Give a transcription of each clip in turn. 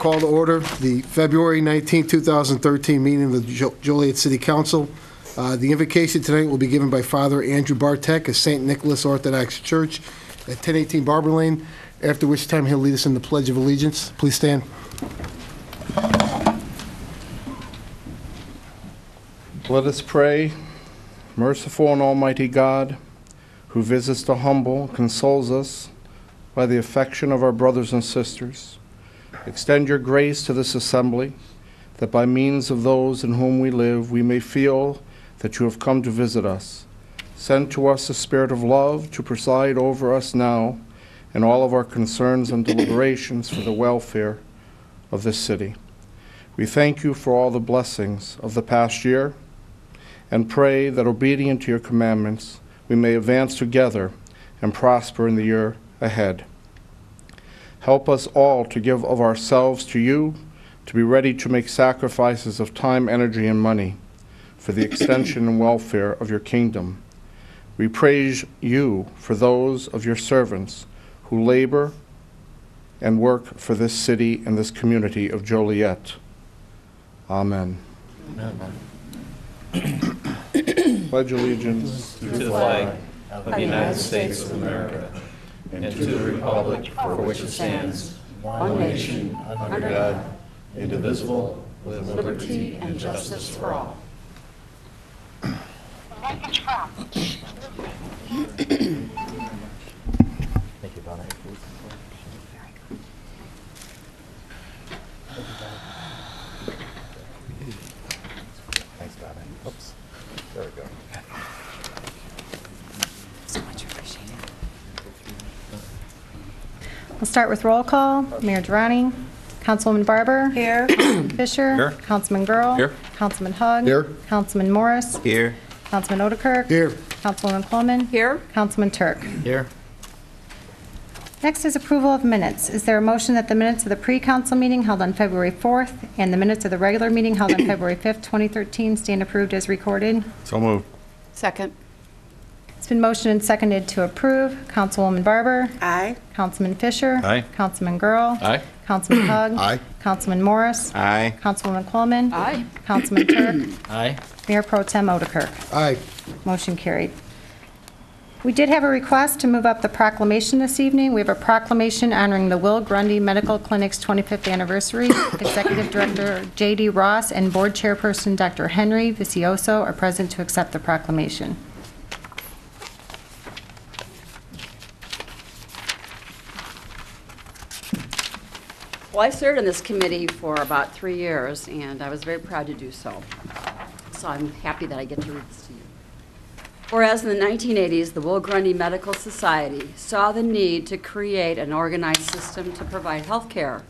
call to order the February 19, 2013 meeting of the Joliet City Council. The invocation tonight will be given by Father Andrew Bartek of St. Nicholas Orthodox Church at 1018 Barber Lane, after which time he'll lead us in the Pledge of Allegiance. Please stand. Let us pray. Merciful and almighty God, who visits the humble, consoles us by the affection of our brothers and sisters, extend your grace to this assembly, that by means of those in whom we live, we may feel that you have come to visit us. Send to us the spirit of love to preside over us now in all of our concerns and deliberations for the welfare of this city. We thank you for all the blessings of the past year and pray that, obedient to your commandments, we may advance together and prosper in the year ahead. Help us all to give of ourselves to you, to be ready to make sacrifices of time, energy, and money for the extension and welfare of your kingdom. We praise you for those of your servants who labor and work for this city and this community of Joliet. Amen. Amen. Pledge allegiance to the flag of the United States of America and to the republic for which it stands, one nation, under God, indivisible, with liberty and justice for all. Thank you, Donna. Thanks, Donna. Oops. There we go. So much appreciated. We'll start with roll call. Mayor Durrani. Councilwoman Barber. Here. Councilman Fisher. Here. Councilman Girl. Here. Councilman Hugg. Here. Councilman Morris. Here. Councilman Odekirk. Here. Councilwoman Coleman. Here. Councilman Turk. Here. Next is approval of minutes. Is there a motion that the minutes of the pre-council meeting held on February 4th and the minutes of the regular meeting held on February 5th, 2013 stand approved as recorded? So moved. Second. It's been motioned and seconded to approve. Councilwoman Barber. Aye. Councilman Fisher. Aye. Councilman Girl. Aye. Councilman Hugg. Aye. Councilman Morris. Aye. Councilwoman Coleman. Aye. Councilman Turk. Aye. Mayor Pro Tem Odekirk. Aye. Motion carried. We did have a request to move up the proclamation this evening. We have a proclamation honoring the Will Grundy Medical Clinic's 25th anniversary. Executive Director J.D. Ross and Board Chairperson Dr. Henry Vicioso are present to accept the proclamation. Well, I served in this committee for about 3 years, and I was very proud to do so. So I'm happy that I get to read this to you. Whereas in the 1980s, the Will Grundy Medical Society saw the need to create an organized system to provide health care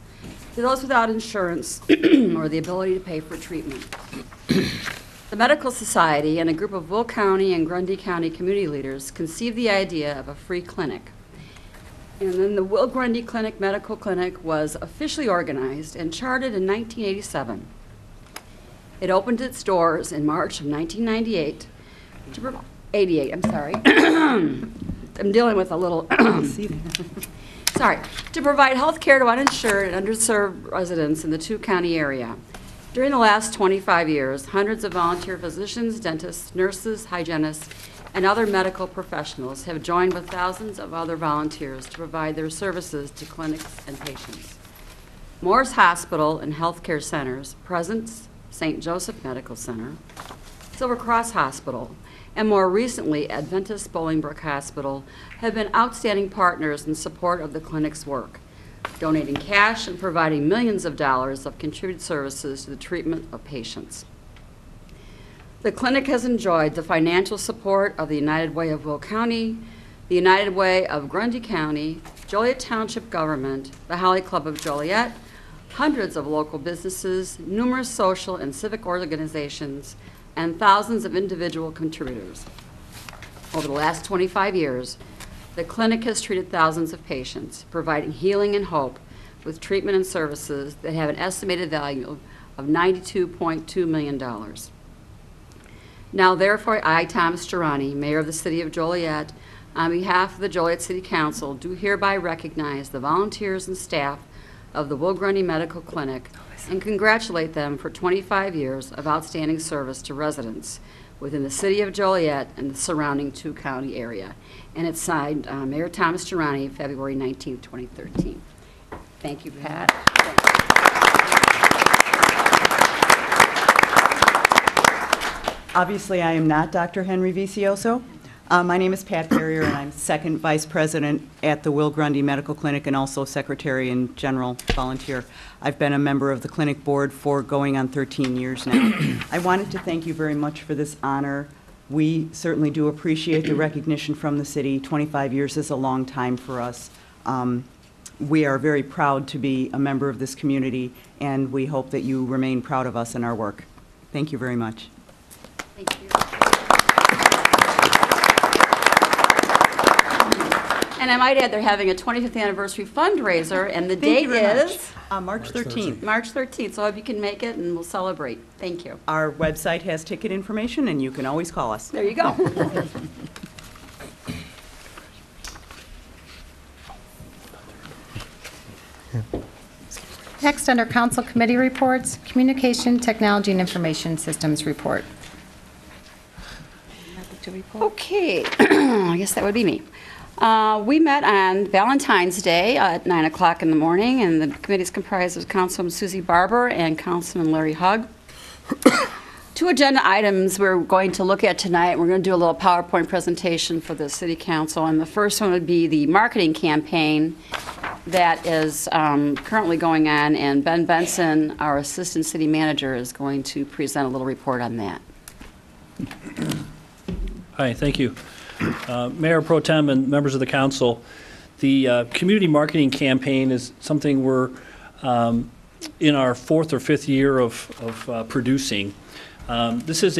to those without insurance or the ability to pay for treatment. The Medical Society and a group of Will County and Grundy County community leaders conceived the idea of a free clinic. And then the Will Grundy Medical Clinic was officially organized and chartered in 1987. It opened its doors in March of 1998 to 88, I'm sorry. I'm dealing with a little, sorry, to provide health care to uninsured and underserved residents in the two-county area. During the last 25 years, hundreds of volunteer physicians, dentists, nurses, hygienists, and other medical professionals have joined with thousands of other volunteers to provide their services to clinics and patients. Morris Hospital and Healthcare Centers, Presence, St. Joseph Medical Center, Silver Cross Hospital, and more recently Adventist Bolingbrook Hospital have been outstanding partners in support of the clinic's work, donating cash and providing millions of dollars of contributed services to the treatment of patients. The clinic has enjoyed the financial support of the United Way of Will County, the United Way of Grundy County, Joliet Township Government, the Holly Club of Joliet, hundreds of local businesses, numerous social and civic organizations, and thousands of individual contributors. Over the last 25 years, the clinic has treated thousands of patients, providing healing and hope with treatment and services that have an estimated value of $92.2 million. Now, therefore, I, Thomas Durrani, Mayor of the City of Joliet, on behalf of the Joliet City Council, do hereby recognize the volunteers and staff of the Will Grundy Medical Clinic and congratulate them for 25 years of outstanding service to residents within the city of Joliet and the surrounding two-county area. And it's signed Mayor Thomas Girani, February 19, 2013. Thank you, Pat. Obviously, I am not Dr. Henry Vicioso. My name is Pat Perrier, and I'm second vice president at the Will Grundy Medical Clinic and also secretary and general volunteer. I've been a member of the clinic board for going on 13 years now. I wanted to thank you very much for this honor. We certainly do appreciate the recognition from the city. 25 years is a long time for us. We are very proud to be a member of this community, and we hope that you remain proud of us and our work. Thank you very much. Thank you. And I might add, they're having a 25th anniversary fundraiser, and the date is? March 13th. March 13th, so I hope you can make it, and we'll celebrate. Thank you. Our website has ticket information, and you can always call us. There you go. Next, under council committee reports, Communication, Technology, and Information Systems report. Okay, I guess that would be me. We met on Valentine's Day at 9 o'clock in the morning, and the committee is comprised of Councilman Susie Barber and Councilman Larry Hugg. Two agenda items we're going to look at tonight. We're going to do a little PowerPoint presentation for the City Council, and the first one would be the marketing campaign that is currently going on, and Ben Benson, our Assistant City Manager, is going to present a little report on that. Hi, thank you. Mayor Pro Tem and members of the council, the community marketing campaign is something we're in our fourth or fifth year of producing. This is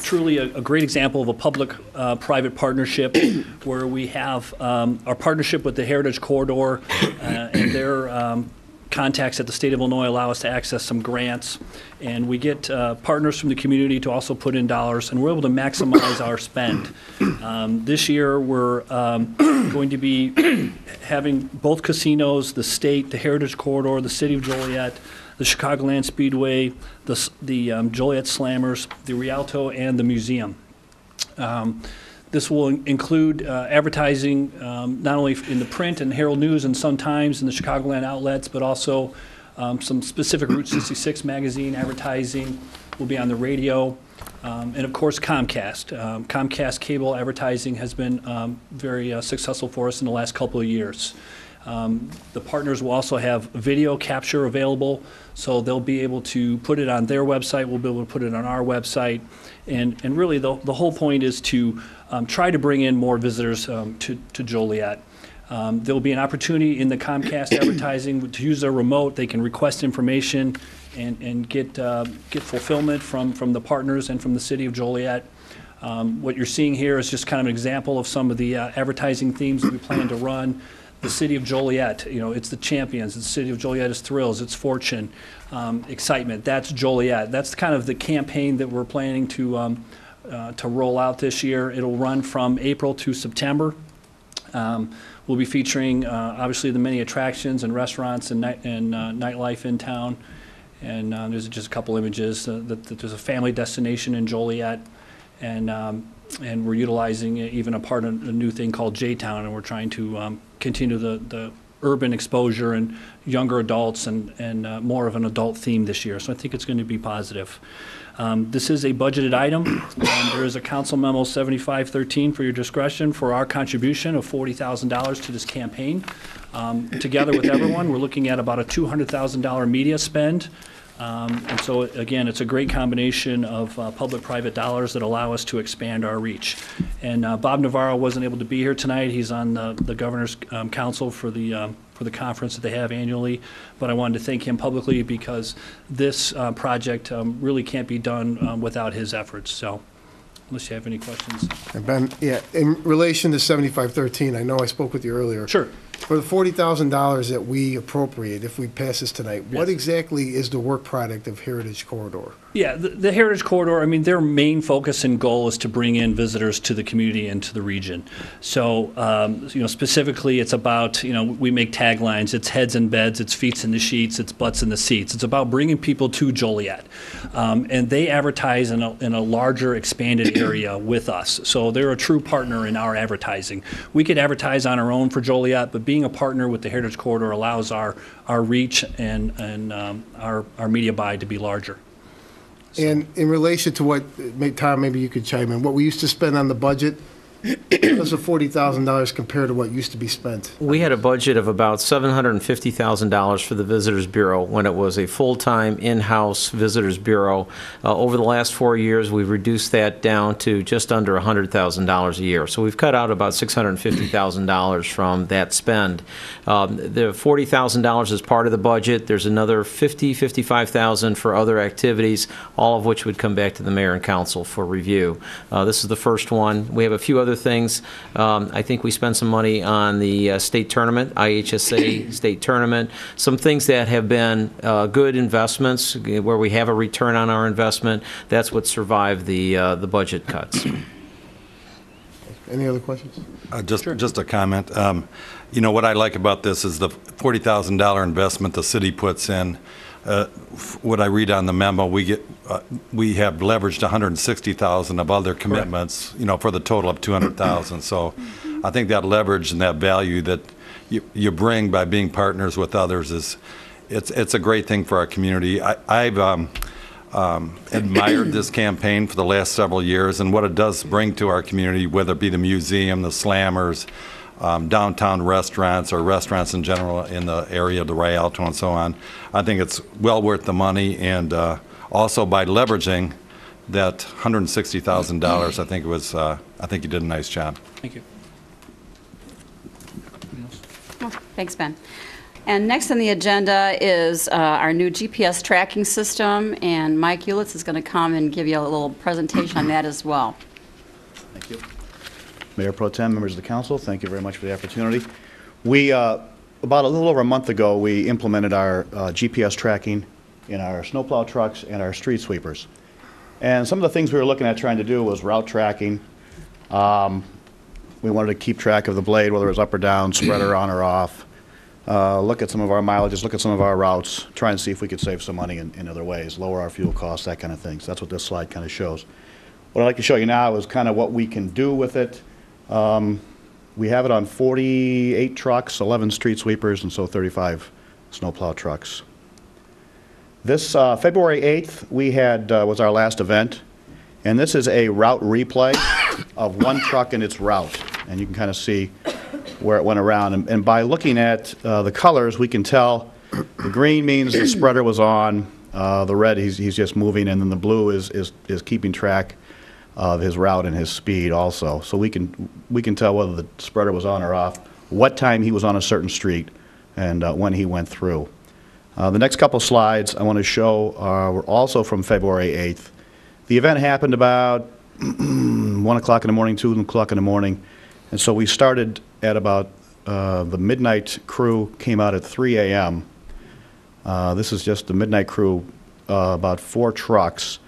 truly a great example of a public-private partnership where we have our partnership with the Heritage Corridor and their contacts at the state of Illinois allow us to access some grants, and we get partners from the community to also put in dollars, and we're able to maximize our spend. This year we're going to be having both casinos, the state, the Heritage Corridor, the city of Joliet, the Chicagoland Speedway, the Joliet Slammers, the Rialto, and the museum. This will include advertising not only in the print and Herald News and Sun-Times and the Chicagoland outlets, but also some specific Route 66 magazine advertising will be on the radio. And of course, Comcast. Comcast cable advertising has been very successful for us in the last couple of years. The partners will also have video capture available, so they'll be able to put it on their website, we'll be able to put it on our website, and really the whole point is to try to bring in more visitors to Joliet. There'll be an opportunity in the Comcast advertising to use their remote. They can request information and get fulfillment from the partners and from the city of Joliet. What you're seeing here is just kind of an example of some of the advertising themes that we plan to run. The city of Joliet, you know, it's the champions. The city of Joliet is thrills, it's fortune, excitement. That's Joliet. That's kind of the campaign that we're planning to roll out this year. It'll run from April to September. We'll be featuring obviously the many attractions and restaurants and nightlife in town. And there's just a couple images. That there's a family destination in Joliet, and we're utilizing even a new thing called J-Town, and we're trying to continue the urban exposure and younger adults and more of an adult theme this year. So I think it's going to be positive. This is a budgeted item. There is a council memo 7513 for your discretion for our contribution of $40,000 to this campaign. Together with everyone, we're looking at about a $200,000 media spend. And so, again, it's a great combination of public-private dollars that allow us to expand our reach. And Bob Navarro wasn't able to be here tonight. He's on the Governor's Council for the conference that they have annually. But I wanted to thank him publicly because this project really can't be done without his efforts. So, unless you have any questions. And Ben, yeah, in relation to 7513, I know I spoke with you earlier. Sure. For the $40,000 that we appropriate, if we pass this tonight, what exactly is the work product of Heritage Corridor? Yeah, the Heritage Corridor, I mean, their main focus and goal is to bring in visitors to the community and to the region. So, specifically, it's about, we make taglines, it's heads in beds, it's feet in the sheets, it's butts in the seats. It's about bringing people to Joliet. And they advertise in a larger, expanded area with us. So they're a true partner in our advertising. We could advertise on our own for Joliet, but being a partner with the Heritage Corridor allows our reach and our media buy to be larger. And in relation to what, Tom, maybe you could chime in, what we used to spend on the budget, does the $40,000 compare to what used to be spent? We had a budget of about $750,000 for the Visitors Bureau when it was a full-time in-house Visitors Bureau. Over the last 4 years, we've reduced that down to just under $100,000 a year. So we've cut out about $650,000 from that spend. The $40,000 is part of the budget. There's another $55,000 for other activities, all of which would come back to the mayor and council for review. This is the first one. We have a few other things. I think we spent some money on the state tournament, IHSA state tournament. Some things that have been good investments where we have a return on our investment. That's what survived the budget cuts. Any other questions? Just a comment. What I like about this is the $40,000 investment the city puts in. What I read on the memo, we have leveraged $160,000 of other commitments, for the total of $200,000. So I think that leverage and that value that you bring by being partners with others it's a great thing for our community. I've admired this campaign for the last several years and what it does bring to our community, whether it be the museum, the slammers, downtown restaurants or restaurants in general in the area of the Rialto and so on. I think it's well worth the money, and also by leveraging that $160,000, I think you did a nice job. Thank you. Thanks, Ben. And next on the agenda is our new GPS tracking system, and Mike Ulitz is going to come and give you a little presentation on that as well. Thank you. Mayor Pro Tem, members of the council, thank you very much for the opportunity. We, about a little over a month ago, we implemented our GPS tracking in our snowplow trucks and our street sweepers. And some of the things we were looking at trying to do was route tracking. We wanted to keep track of the blade, whether it was up or down, spreader on or off. Look at some of our mileages, look at some of our routes, try and see if we could save some money in other ways, lower our fuel costs, that kind of thing. So that's what this slide kind of shows. What I'd like to show you now is kind of what we can do with it. We have it on 48 trucks, 11 street sweepers, and so 35 snowplow trucks. This February 8th, we had was our last event, and this is a route replay of one truck and its route, and you can kind of see where it went around. And by looking at the colors, we can tell the green means the spreader was on, the red he's just moving, and then the blue is keeping track of his route and his speed also. So we can tell whether the spreader was on or off, what time he was on a certain street, and when he went through. The next couple slides I want to show were also from February 8th. The event happened about 1 o'clock in the morning, 2 o'clock in the morning, and so we started at about the midnight crew came out at 3 a.m. This is just the midnight crew, about 4 trucks,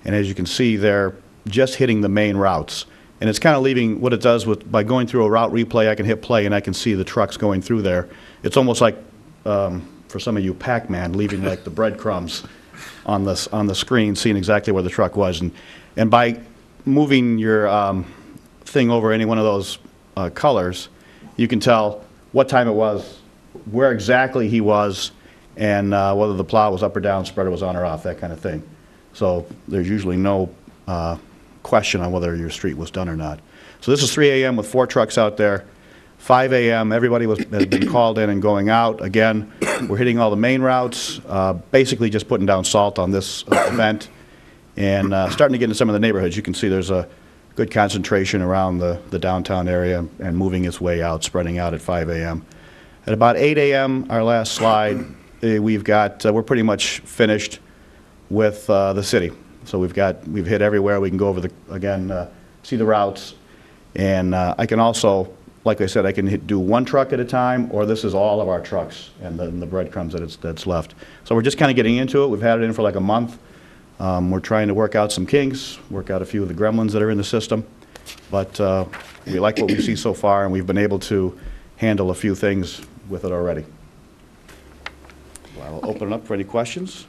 and as you can see, they're just hitting the main routes. And it's kind of leaving what it does by going through a route replay. I can hit play and I can see the trucks going through there. It's almost like, for some of you, Pac-Man, leaving like the breadcrumbs on the screen, seeing exactly where the truck was. And by moving your thing over any one of those colors, you can tell what time it was, where exactly he was, and whether the plow was up or down, spreader was on or off, that kind of thing. So there's usually no question on whether your street was done or not. So this is 3 a.m. with 4 trucks out there. 5 a.m. everybody has been called in and going out. Again, we're hitting all the main routes, basically just putting down salt on this event, and starting to get into some of the neighborhoods. You can see there's a good concentration around the downtown area and moving its way out, spreading out at 5 a.m. At about 8 a.m., our last slide, we're pretty much finished with the city. So we've hit everywhere. We can go over again, see the routes. And I can also like I said, I can do one truck at a time, or this is all of our trucks and the breadcrumbs that's left. So we're just kind of getting into it. We've had it in for like a month. We're trying to work out some kinks, work out a few of the gremlins that are in the system. But we like what we see so far, and we've been able to handle a few things with it already. Well, I'll open it up for any questions.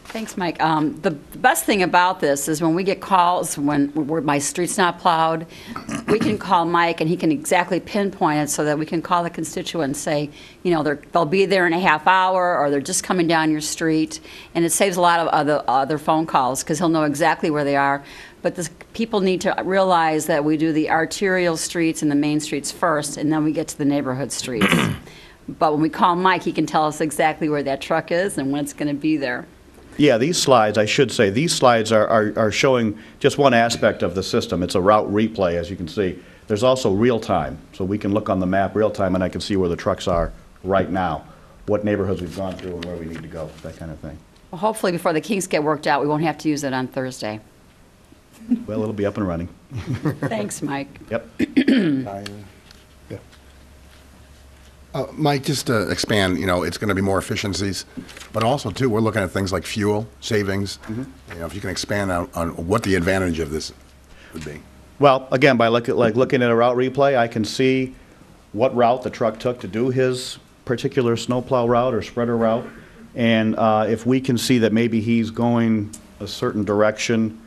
Thanks, Mike. The best thing about this is when we get calls when my street's not plowed, we can call Mike and he can exactly pinpoint it so that we can call the constituent and say, you know, they'll be there in a half hour or they're just coming down your street. And it saves a lot of other phone calls because he'll know exactly where they are. But people need to realize that we do the arterial streets and the main streets first, and then we get to the neighborhood streets. But when we call Mike, he can tell us exactly where that truck is and when it's going to be there. Yeah, these slides, I should say, these slides are showing just one aspect of the system. It's a route replay, as you can see. There's also real time, so we can look on the map real time and I can see where the trucks are right now, what neighborhoods we've gone through and where we need to go, that kind of thing. Well, hopefully before the kinks get worked out, we won't have to use it on Thursday. Well, it'll be up and running. Thanks, Mike. Yep. Mike, just to expand, you know, it's going to be more efficiencies, but also, too, we're looking at things like fuel savings. You know, if you can expand on what the advantage of this would be. Well, again, by looking at a route replay, I can see what route the truck took to do his particular snowplow route or spreader route. And if we can see that maybe he's going a certain direction,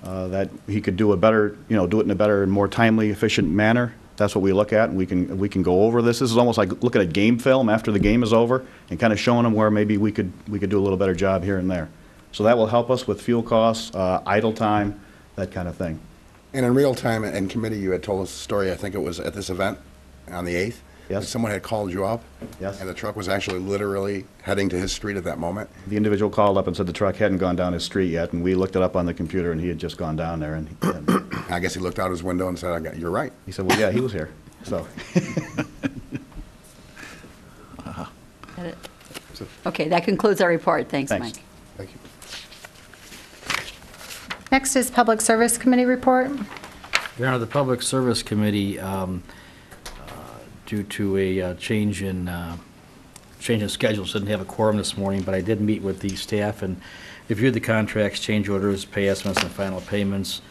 that he could do a better, you know, do it in a better and more timely, efficient manner, that's what we look at, and we can go over this. This is almost like looking at game film after the game is over and kind of showing them where maybe we could do a little better job here and there. So that will help us with fuel costs, idle time, that kind of thing. And in real time, in committee, you had told us a story, I think it was at this event on the 8th. Yes. Someone had called you up. Yes. And the truck was actually literally heading to his street at that moment. The individual called up and said the truck hadn't gone down his street yet, and we looked it up on the computer, and he had just gone down there. And I guess he looked out his window and said, "You're right." He said, "Well, yeah, he was here." So. Okay, that concludes our report. Thanks, Thanks. Mike. Thank you. Next is Public Service Committee report. Your Honor, the Public Service Committee, due to a change in schedules, didn't have a quorum this morning, but I did meet with the staff and reviewed the contracts, change orders, pay estimates, and final payments.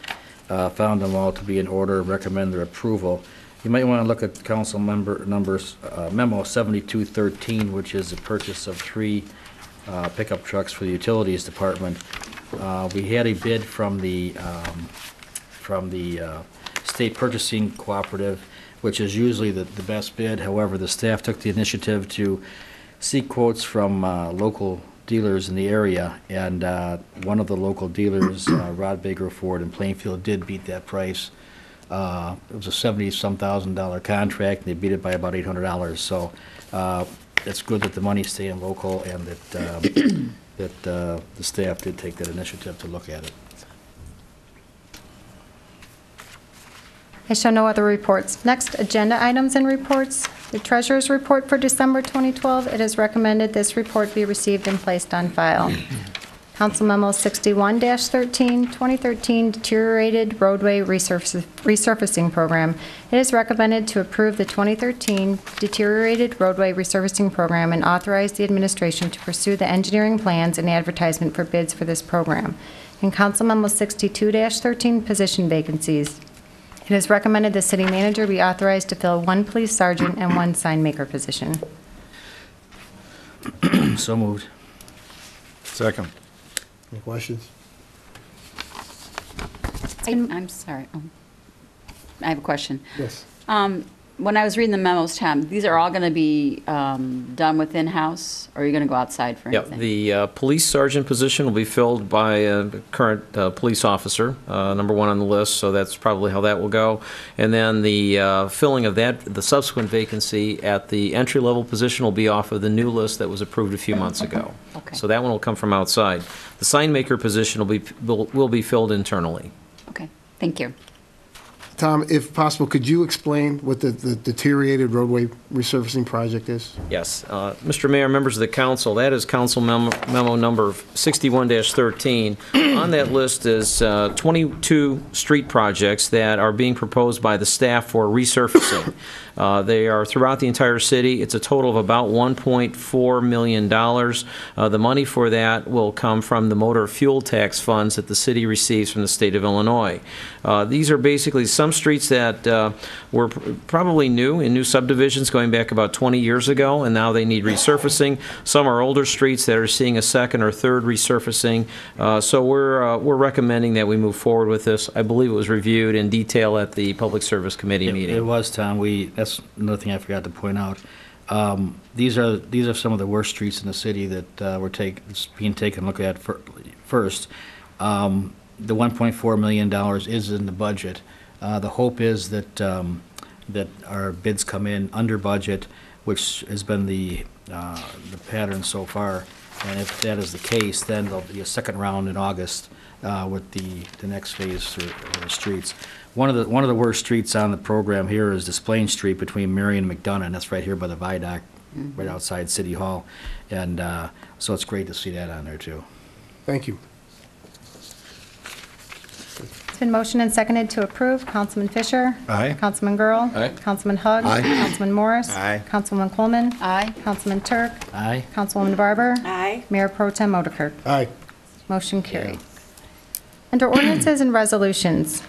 Found them all to be in order, recommend their approval. You might want to look at council member numbers, memo 7213, which is the purchase of 3 pickup trucks for the utilities department. We had a bid from the state purchasing cooperative, which is usually the best bid. However, the staff took the initiative to seek quotes from local dealers in the area, and one of the local dealers, Rod Baker Ford in Plainfield, did beat that price. It was a $70-some thousand contract, and they beat it by about $800. So it's good that the money's staying local and that the staff did take that initiative to look at it. I show no other reports. Next, agenda items and reports. The Treasurer's Report for December 2012. It is recommended this report be received and placed on file. Council Memo 61-13, 2013 Deteriorated Roadway Resurfacing Program. It is recommended to approve the 2013 Deteriorated Roadway Resurfacing Program and authorize the administration to pursue the engineering plans and advertisement for bids for this program. In Council Memo 62-13 Position Vacancies. It is recommended the city manager be authorized to fill 1 police sergeant and 1 sign maker position. So moved. Second. Any questions? I'm sorry. I have a question. Yes. When I was reading the memos, Tom, these are all going to be done with in-house, or are you going to go outside for Yeah, anything? the police sergeant position will be filled by a current police officer, number 1 on the list, so that's probably how that will go. And then the filling of that, the subsequent vacancy at the entry-level position will be off of the new list that was approved a few months ago. Okay. So that one will come from outside. The sign maker position will be filled internally. Okay, thank you. Tom, if possible, could you explain what the deteriorated roadway resurfacing project is? Yes. Mr. Mayor, members of the council, that is council memo number 61-13. On that list is 22 street projects that are being proposed by the staff for resurfacing. They are throughout the entire city. It's a total of about $1.4 million. The money for that will come from the motor fuel tax funds that the city receives from the state of Illinois. These are basically some streets that were probably new in new subdivisions going back about 20 years ago, and now they need resurfacing. Some are older streets that are seeing a second or third resurfacing. So we're recommending that we move forward with this. I believe it was reviewed in detail at the Public Service Committee meeting. It was, Tom. That's another thing I forgot to point out. These are some of the worst streets in the city that were being taken a look at first. The $1.4 million is in the budget. The hope is that our bids come in under budget, which has been the pattern so far. And if that is the case, then there'll be a second round in August with the next phase for the streets. One of the worst streets on the program here is Desplain Street between Marion and McDonough, and that's right here by the viaduct, right outside City Hall. And so it's great to see that on there too. Thank you. It's been motioned and seconded to approve. Councilman Fisher? Aye. Councilman Girl? Aye. Councilman Hugg? Aye. Councilman Morris? Aye. Councilwoman Coleman? Aye. Councilman Turk? Aye. Councilwoman Barber? Aye. Mayor Pro Tem Motorkirk? Aye. Motion carried. Under ordinances and resolutions,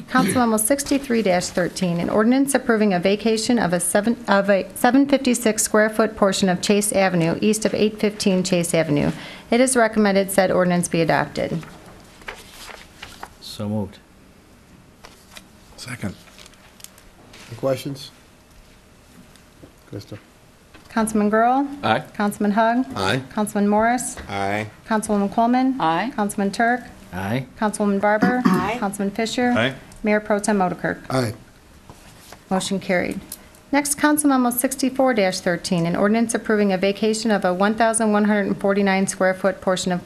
Council Memo 63-13, an ordinance approving a vacation of a 756 square foot portion of Chase Avenue east of 815 Chase Avenue. It is recommended said ordinance be adopted. So moved. Second. Any questions? Krista? Councilman Girl? Aye. Councilman Hugg? Aye. Councilman Morris? Aye. Councilwoman Coleman? Aye. Councilman Turk? Aye. Councilwoman Barber? Aye. Councilman Fisher? Aye. Mayor Pro Tem Motorkirk? Aye. Motion carried. Next, Council Memo 64-13, an ordinance approving a vacation of a 1,149 square foot portion of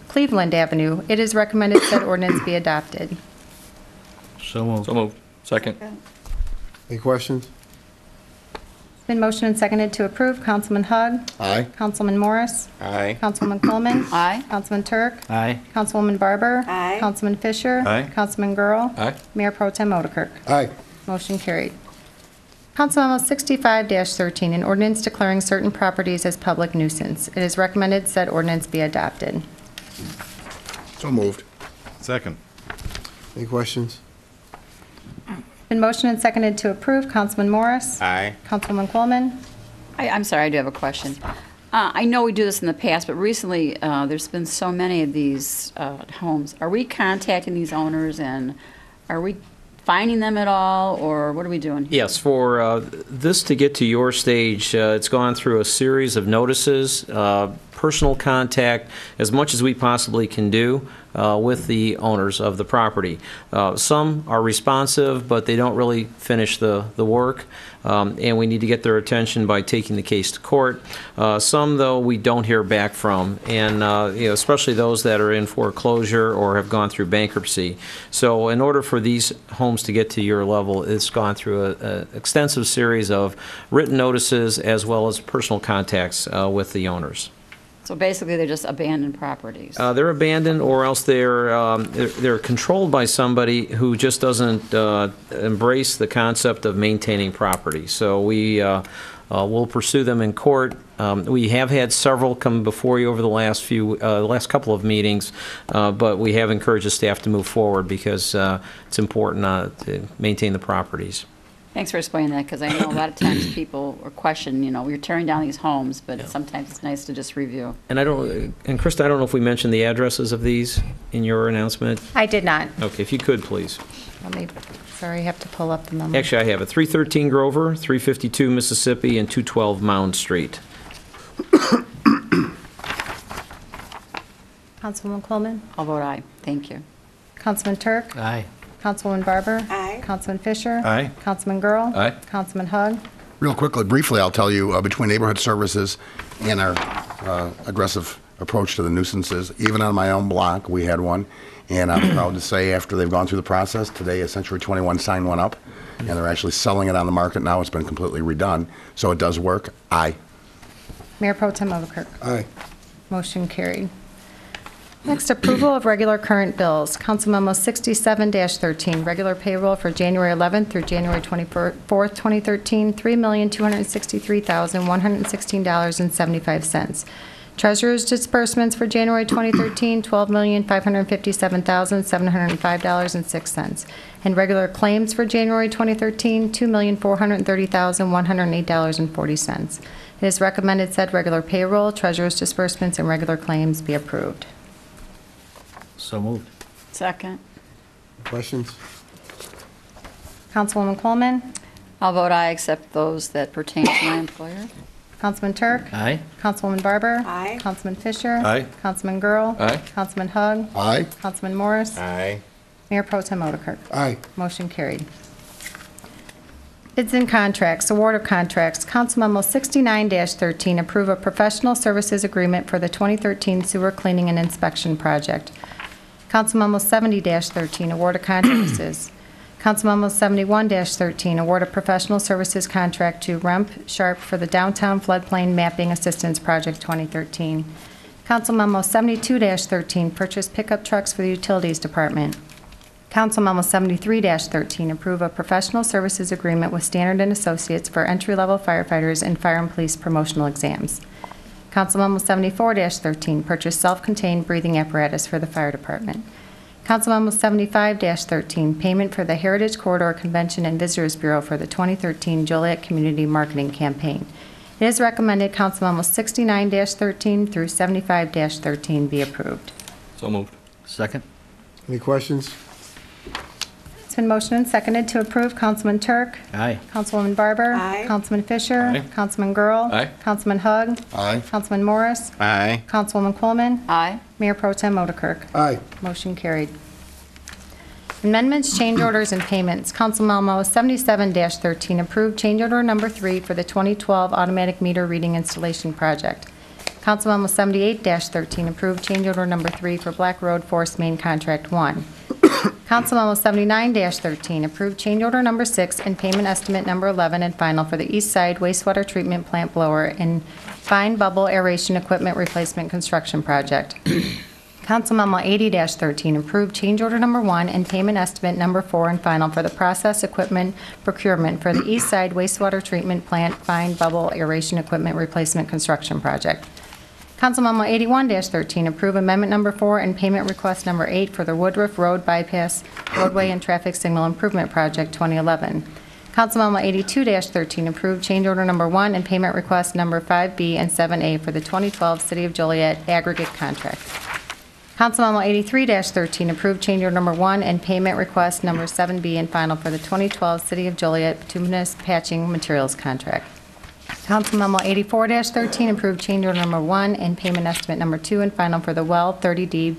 Cleveland Avenue. It is recommended said ordinance be adopted. So moved. So moved. Second. Any questions? It's been motioned and seconded to approve. Councilman Hugg? Aye. Councilman Morris? Aye. Councilwoman Coleman? Aye. Councilman Turk? Aye. Councilwoman Barber? Aye. Councilman Fisher? Aye. Councilman Girl? Aye. Mayor Pro Tem Motorkirk? Aye. Motion carried. Council Memo 65-13, an ordinance declaring certain properties as public nuisance. It is recommended said ordinance be adopted. So moved. Second. Any questions? Been motioned and seconded to approve. Councilman Morris? Aye. Councilwoman Coleman? I'm sorry, I do have a question. I know we do this in the past, but recently, there's been so many of these homes. Are we contacting these owners, and are we finding them at all, or what are we doing here? Yes, for this to get to your stage, it's gone through a series of notices, personal contact, as much as we possibly can do with the owners of the property. Some are responsive, but they don't really finish the work, and we need to get their attention by taking the case to court. Some, though, we don't hear back from, and especially those that are in foreclosure or have gone through bankruptcy. So in order for these homes to get to your level, it's gone through an extensive series of written notices as well as personal contacts with the owners. So basically, they're just abandoned properties. They're abandoned, or else they're controlled by somebody who just doesn't embrace the concept of maintaining property. So we'll pursue them in court. We have had several come before you over the last couple of meetings, but we have encouraged the staff to move forward because it's important to maintain the properties. Thanks for explaining that, because I know a lot of times people are questioning, we're tearing down these homes, but sometimes it's nice to just review. And Krista, I don't know if we mentioned the addresses of these in your announcement. I did not. Okay, if you could, please. Sorry, I have to pull up the memo. Actually, I have it. 313 Grover, 352 Mississippi, and 212 Mound Street. Councilwoman Coleman? I'll vote aye. Thank you. Councilman Turk? Aye. Councilwoman Barber? Aye. Councilman Fisher? Aye. Councilman Girl? Aye. Councilman Hugg? Real quickly, briefly, I'll tell you, between neighborhood services and our aggressive approach to the nuisances. Even on my own block, we had one. And I'm proud to say, after they've gone through the process, today, Century 21 signed one up, and they're actually selling it on the market now. It's been completely redone. So it does work. Aye. Mayor Pro Tem Overkirk. Aye. Motion carried. Next, approval of regular current bills. Council Memo 67-13, regular payroll for January 11th through January 24th, 2013, $3,263,116.75. Treasurer's disbursements for January 2013, $12,557,705.06. And regular claims for January 2013, $2,430,108.40. It is recommended said regular payroll, treasurer's disbursements, and regular claims be approved. So moved. Second. Questions? Councilwoman Coleman, I'll vote aye, except those that pertain to my employer. Councilman Turk, Aye. Councilwoman Barber, Aye. Councilman Fisher, Aye. Councilman Girl, Aye. Councilman Hug, Aye. Councilman Morris, Aye. Mayor Pro Tem Odekirk. Aye. Motion carried. Bids and contracts, award of contracts. Council Memo 69-13, approve a professional services agreement for the 2013 sewer cleaning and inspection project. Council Memo 70-13, award of contracts. Council Memo 71-13, award a professional services contract to Remp Sharp for the Downtown Floodplain Mapping Assistance Project 2013. Council Memo 72-13, purchase pickup trucks for the Utilities Department. Council Memo 73-13, approve a professional services agreement with Standard & Associates for entry-level firefighters and fire and police promotional exams. Council Memo 74-13, purchase self-contained breathing apparatus for the fire department. Council Memo 75-13, payment for the Heritage Corridor Convention and Visitors Bureau for the 2013 Joliet Community Marketing Campaign. It is recommended Council Memo 69-13 through 75-13 be approved. So moved. Second. Any questions? It's been motioned and seconded to approve. Councilman Turk. Aye. Councilwoman Barber. Aye. Councilman Fisher. Aye. Councilman Girl. Aye. Councilman Hug. Aye. Councilman Morris. Aye. Councilwoman Coleman. Aye. Mayor Pro Tem Odekirk. Aye. Motion carried. Amendments, change orders, and payments. Council Memo 77-13, approved change order number 3 for the 2012 automatic meter reading installation project. Council Memo 78-13, approved change order number 3 for Black Road Force Main Contract 1. Council Memo 79-13, approved change order number 6 and payment estimate number 11 and final for the East Side Wastewater Treatment Plant Blower and Fine Bubble Aeration Equipment Replacement Construction Project. Council Memo 80-13, approved change order number 1 and payment estimate number 4 and final for the process equipment procurement for the East Side Wastewater Treatment Plant Fine Bubble Aeration Equipment Replacement Construction Project. Council Memo 81-13, approve amendment number 4 and payment request number 8 for the Woodruff Road Bypass Roadway and Traffic Signal Improvement Project 2011. Council Memo 82-13, approve change order number 1 and payment request number 5B and 7A for the 2012 City of Joliet aggregate contract. Council Memo 83-13, approve change order number 1 and payment request number 7B and final for the 2012 City of Joliet bituminous patching materials contract. Council Memo 84-13, approved change order number 1 and payment estimate number 2 and final for the Well 30D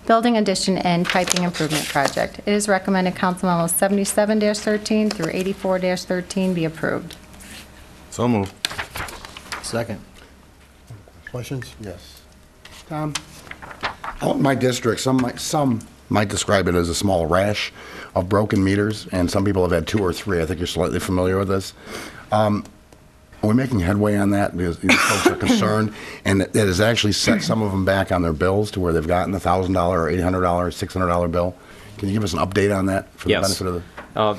Building Addition and Piping Improvement Project. It is recommended Council Memo 77-13 through 84-13 be approved. So moved. Second. Questions? Yes. Tom? Out in my district, some might describe it as a small rash of broken meters, and some people have had 2 or 3. I think you're slightly familiar with this. Are we making headway on that? Because these folks are concerned, and it has actually set some of them back on their bills to where they've gotten the $1,000 or $800, $600 bill. Can you give us an update on that for the Yes. benefit of the...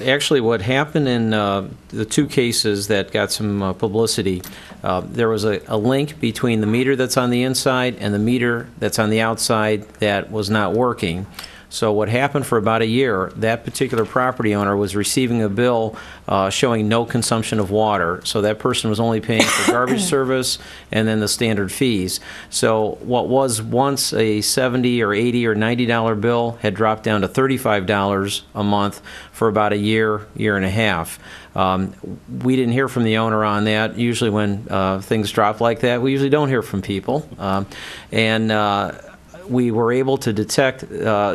Actually, what happened in the 2 cases that got some publicity, there was a link between the meter that's on the inside and the meter that's on the outside that was not working. So what happened for about a year, that particular property owner was receiving a bill showing no consumption of water. So that person was only paying for garbage service and then the standard fees. So what was once a $70 or $80 or $90 bill had dropped down to $35 a month for about a year, year and a half. We didn't hear from the owner on that. Usually when things drop like that, we usually don't hear from people. we were able to detect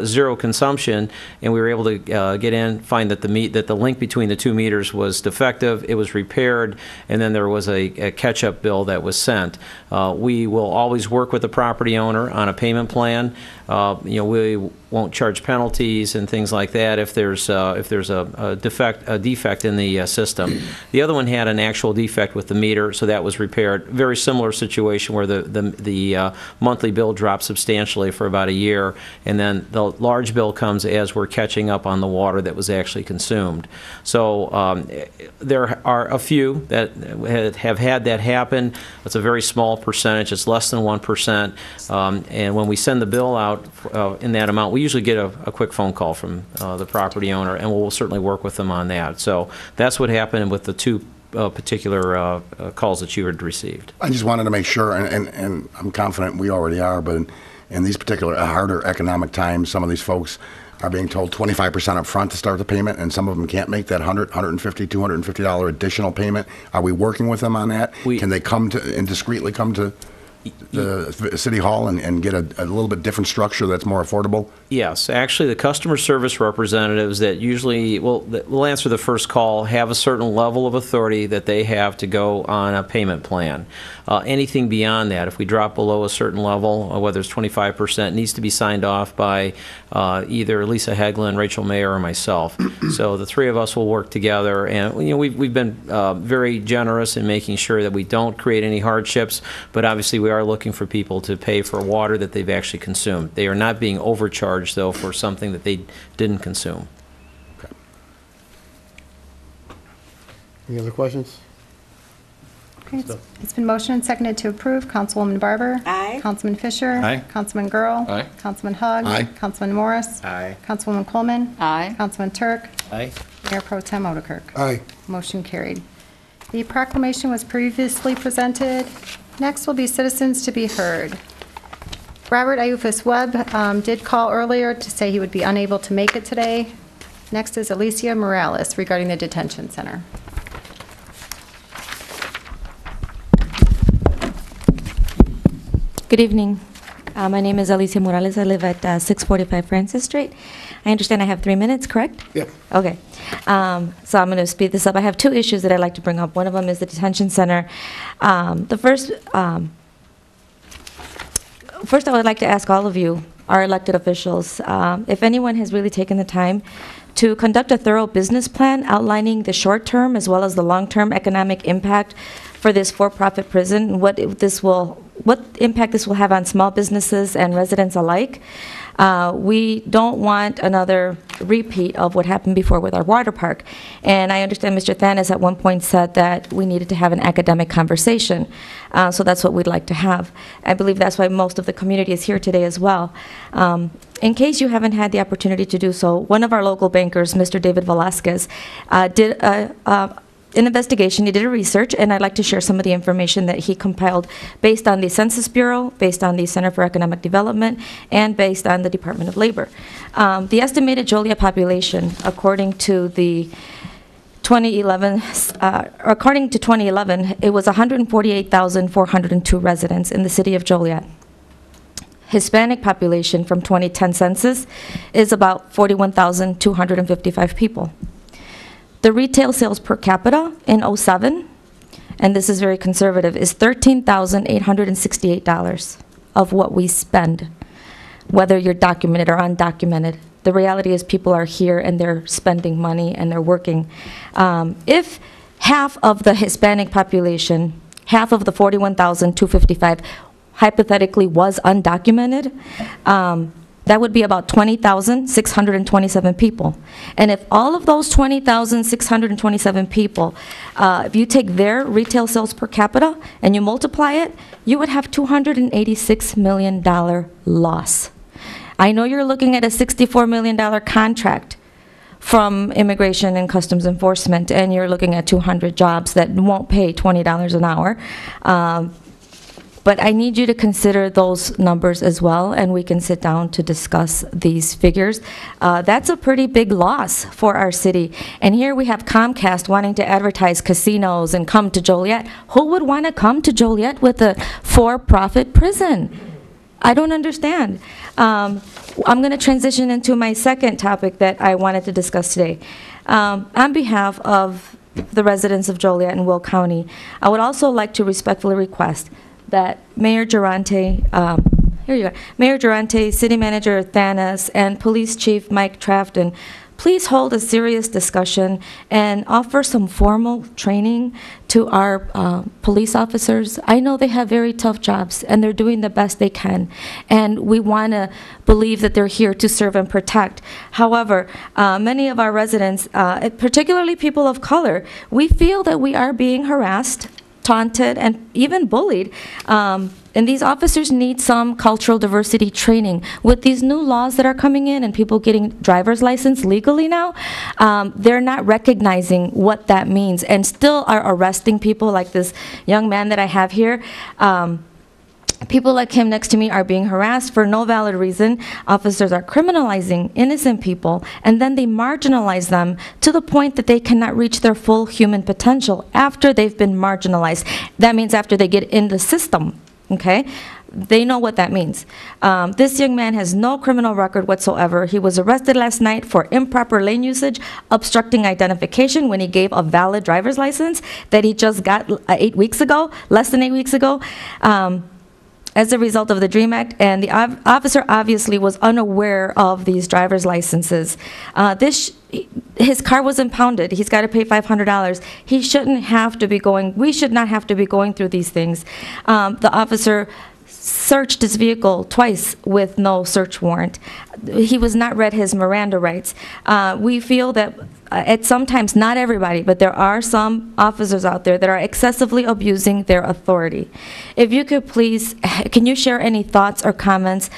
zero consumption, and we were able to get in, find that the link between the 2 meters was defective. It was repaired, and then there was a catch-up bill that was sent. We will always work with the property owner on a payment plan. We won't charge penalties and things like that if there's a defect in the system. The other one had an actual defect with the meter, so that was repaired. Very similar situation where the monthly bill dropped substantially for about a year, and then the large bill comes as we're catching up on the water that was actually consumed. So there are a few that have had that happen. It's a very small percentage. It's less than 1%. And when we send the bill out in that amount, we usually get a quick phone call from the property owner, and we'll certainly work with them on that. So that's what happened with the 2 particular calls that you had received. I just wanted to make sure, and I'm confident we already are, but in these particular harder economic times, some of these folks are being told 25% up front to start the payment, and some of them can't make that $100, $150, $250 additional payment. Are we working with them on that? Can they come to and discreetly come to the City Hall and get a little bit different structure that's more affordable? Yes, actually the customer service representatives that usually will answer the first call have a certain level of authority that they have to go on a payment plan. Anything beyond that, if we drop below a certain level, whether it's 25%, needs to be signed off by either Lisa Heglin, Rachel Mayer, or myself. So the 3 of us will work together, and we've been very generous in making sure that we don't create any hardships, but obviously we are looking for people to pay for water that they've actually consumed. They are not being overcharged, though, for something that they didn't consume. Okay. Any other questions? Okay, it's been motioned and seconded to approve. Councilwoman Barber? Aye. Councilman Fisher? Aye. Councilman Girl? Aye. Councilman Hugg? Aye. Councilman Morris? Aye. Councilwoman Coleman? Aye. Councilman Turk? Aye. Mayor Pro Tem Odekirk? Aye. Motion carried. The proclamation was previously presented. Next will be citizens to be heard. Robert Iufus Webb did call earlier to say he would be unable to make it today. Next is Alicia Morales regarding the detention center. Good evening. My name is Alicia Morales. I live at 645 Francis Street. I understand I have 3 minutes, correct? Yep. Okay. So I'm going to speed this up. I have 2 issues that I'd like to bring up. One of them is the detention center. First, I would like to ask all of you, our elected officials, if anyone has really taken the time to conduct a thorough business plan outlining the short-term as well as the long-term economic impact for this for-profit prison, what impact this will have on small businesses and residents alike. We don't want another repeat of what happened before with our water park. And I understand Mr. Thanis at one point said that we needed to have an academic conversation. So that's what we'd like to have. I believe that's why most of the community is here today as well. In case you haven't had the opportunity to do so, one of our local bankers, Mr. David Velasquez, did an investigation. He did a research, and I'd like to share some of the information that he compiled based on the Census Bureau, based on the Center for Economic Development, and based on the Department of Labor. The estimated Joliet population, according to the 2011, it was 148,402 residents in the city of Joliet. Hispanic population from 2010 census is about 41,255 people. The retail sales per capita in '07, and this is very conservative, is $13,868 of what we spend, whether you're documented or undocumented. The reality is people are here and they're spending money and they're working. If half of the Hispanic population, half of the 41,255, hypothetically was undocumented, that would be about 20,627 people. And if all of those 20,627 people, if you take their retail sales per capita and you multiply it, you would have $286 million loss. I know you're looking at a $64 million contract from Immigration and Customs Enforcement, and you're looking at 200 jobs that won't pay $20 an hour. But I need you to consider those numbers as well, and we can sit down to discuss these figures. That's a pretty big loss for our city. And here we have Comcast wanting to advertise casinos and come to Joliet. Who would want to come to Joliet with a for-profit prison? I don't understand. I'm going to transition into my second topic that I wanted to discuss today. On behalf of the residents of Joliet and Will County, I would also like to respectfully request that Mayor Durante, here you are, Mayor Durante, City Manager Thanos, and Police Chief Mike Trafton, please hold a serious discussion and offer some formal training to our police officers. I know they have very tough jobs, and they're doing the best they can, and we want to believe that they're here to serve and protect. However, many of our residents, particularly people of color, we feel that we are being harassed, taunted, and even bullied. And these officers need some cultural diversity training. With these new laws that are coming in and people getting driver's license legally now, they're not recognizing what that means and still are arresting people like this young man that I have here. People like him next to me are being harassed for no valid reason. Officers are criminalizing innocent people, and then they marginalize them to the point that they cannot reach their full human potential after they've been marginalized. That means after they get in the system, okay? They know what that means. This young man has no criminal record whatsoever. He was arrested last night for improper lane usage, obstructing identification when he gave a valid driver's license that he just got 8 weeks ago, less than 8 weeks ago. As a result of the DREAM Act, and the officer obviously was unaware of these driver's licenses. His car was impounded. He's got to pay $500. He shouldn't have to be going, we should not have to be going through these things. The officer searched his vehicle twice with no search warrant. He was not read his Miranda rights. We feel that at sometimes, not everybody, but there are some officers out there that are excessively abusing their authority. If you could please, can you share any thoughts or comments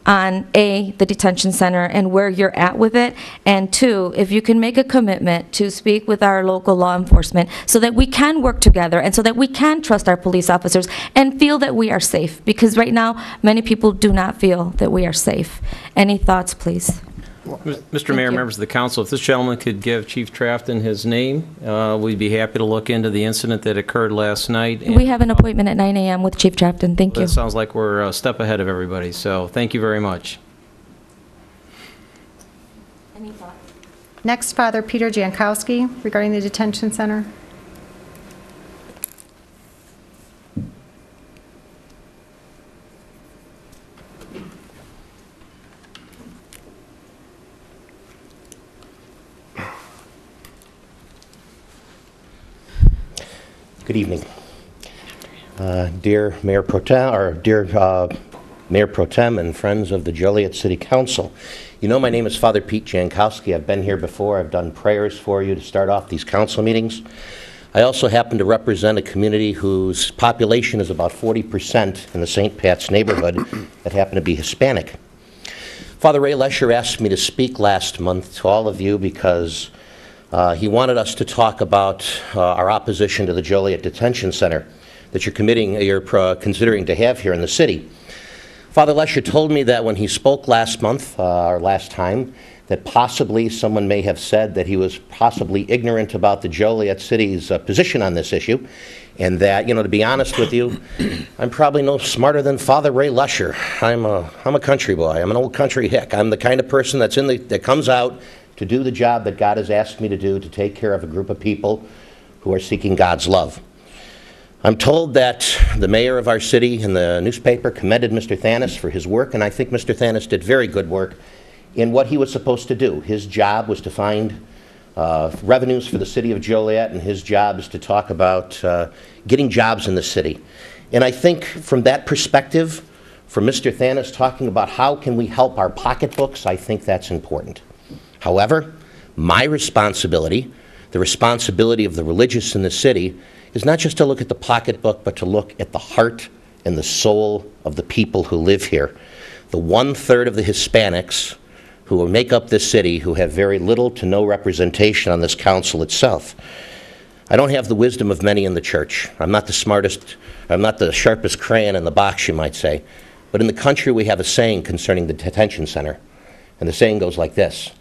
on A, the detention center and where you're at with it, and 2, if you can make a commitment to speak with our local law enforcement so that we can work together and so that we can trust our police officers and feel that we are safe, because right now many people do not feel that we are safe. Any thoughts, please? Mr. Mayor, members of the council, if this gentleman could give Chief Trafton his name, we'd be happy to look into the incident that occurred last night. We have an appointment at 9 a.m. with Chief Trafton. Thank you. That sounds like we're a step ahead of everybody, so thank you very much. Any thoughts? Next, Father Peter Jankowski regarding the detention center. Good evening. Dear Mayor Pro Tem, Mayor Pro Tem and friends of the Joliet City Council. You know my name is Father Pete Jankowski. I've been here before. I've done prayers for you to start off these council meetings. I also happen to represent a community whose population is about 40% in the St. Pat's neighborhood that happen to be Hispanic. Father Ray Lesher asked me to speak last month to all of you because he wanted us to talk about our opposition to the Joliet Detention Center that you're considering to have here in the city. Father Lesher told me that when he spoke last month, or last time, that possibly someone may have said that he was possibly ignorant about the Joliet City's position on this issue, and that, you know, to be honest with you, I'm probably no smarter than Father Ray Lesher. I'm a country boy. I'm an old country hick. I'm the kind of person that comes out to do the job that God has asked me to do, to take care of a group of people who are seeking God's love. I'm told that the mayor of our city in the newspaper commended Mr. Thanos for his work, and I think Mr. Thanos did very good work in what he was supposed to do. His job was to find revenues for the city of Joliet, and his job is to talk about getting jobs in the city. And I think from that perspective, from Mr. Thanos talking about how can we help our pocketbooks, I think that's important. However, my responsibility, the responsibility of the religious in the city, is not just to look at the pocketbook, but to look at the heart and the soul of the people who live here. The 1/3 of the Hispanics who make up this city who have very little to no representation on this council itself. I don't have the wisdom of many in the church. I'm not the smartest, I'm not the sharpest crayon in the box, you might say. But in the country we have a saying concerning the detention center. And the saying goes like this: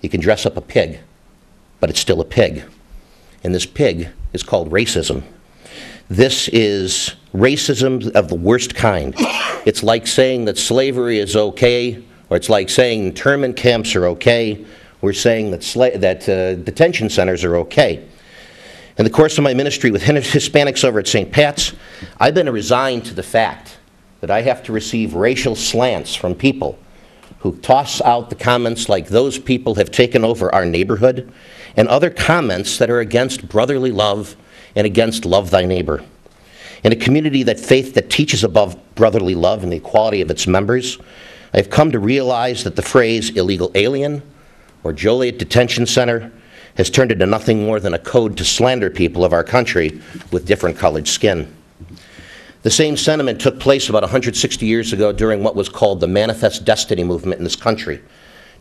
you can dress up a pig, but it's still a pig. And this pig is called racism. This is racism of the worst kind. It's like saying that slavery is okay, or it's like saying internment camps are okay. We're saying that detention centers are okay. In the course of my ministry with Hispanics over at St. Pat's, I've been resigned to the fact that I have to receive racial slants from people who toss out the comments like those people have taken over our neighborhood, and other comments that are against brotherly love and against love thy neighbor. In a community that teaches above brotherly love and the equality of its members, I've come to realize that the phrase illegal alien or Joliet Detention Center has turned into nothing more than a code to slander people of our country with different colored skin. The same sentiment took place about 160 years ago during what was called the Manifest Destiny movement in this country,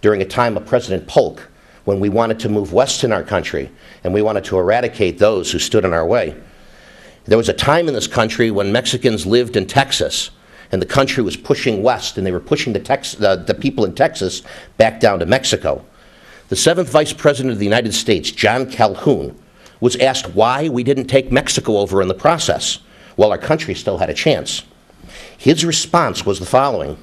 during a time of President Polk, when we wanted to move west in our country and we wanted to eradicate those who stood in our way. There was a time in this country when Mexicans lived in Texas and the country was pushing west, and they were pushing the people in Texas back down to Mexico. The 7th Vice President of the United States, John Calhoun, was asked why we didn't take Mexico over in the process while our country still had a chance. His response was the following: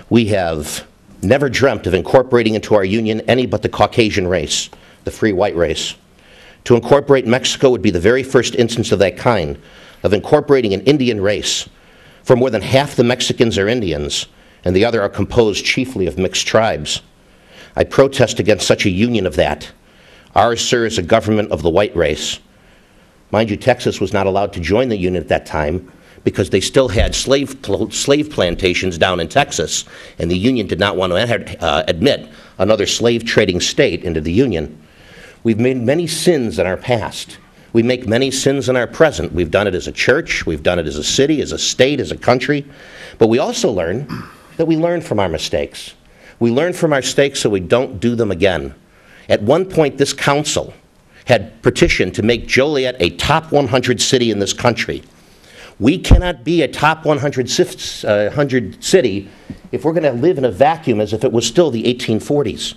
"We have never dreamt of incorporating into our union any but the Caucasian race, the free white race. To incorporate Mexico would be the very first instance of that kind, of incorporating an Indian race, for more than half the Mexicans are Indians, and the other are composed chiefly of mixed tribes. I protest against such a union of that. Ours, sir, is a government of the white race." Mind you, Texas was not allowed to join the union at that time because they still had slave plantations down in Texas, and the union did not want to admit another slave trading state into the union. We've made many sins in our past. We make many sins in our present. We've done it as a church, we've done it as a city, as a state, as a country, but we also learn that we learn from our mistakes. We learn from our mistakes so we don't do them again. At one point, this council had petitioned to make Joliet a top 100 city in this country. We cannot be a top 100 city if we're going to live in a vacuum as if it was still the 1840s,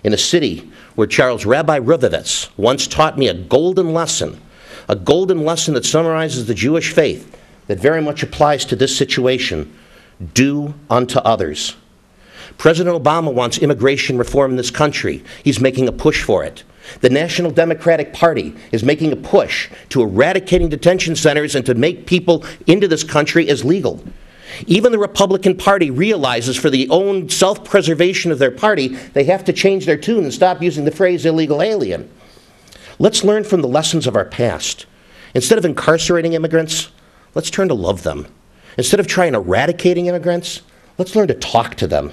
in a city where Charles Rabbi Rivovitz once taught me a golden lesson that summarizes the Jewish faith that very much applies to this situation: do unto others. President Obama wants immigration reform in this country. He's making a push for it. The National Democratic Party is making a push to eradicating detention centers and to make people into this country as legal. Even the Republican Party realizes, for the own self-preservation of their party, they have to change their tune and stop using the phrase illegal alien. Let's learn from the lessons of our past. Instead of incarcerating immigrants, let's turn to love them. Instead of trying eradicating immigrants, let's learn to talk to them.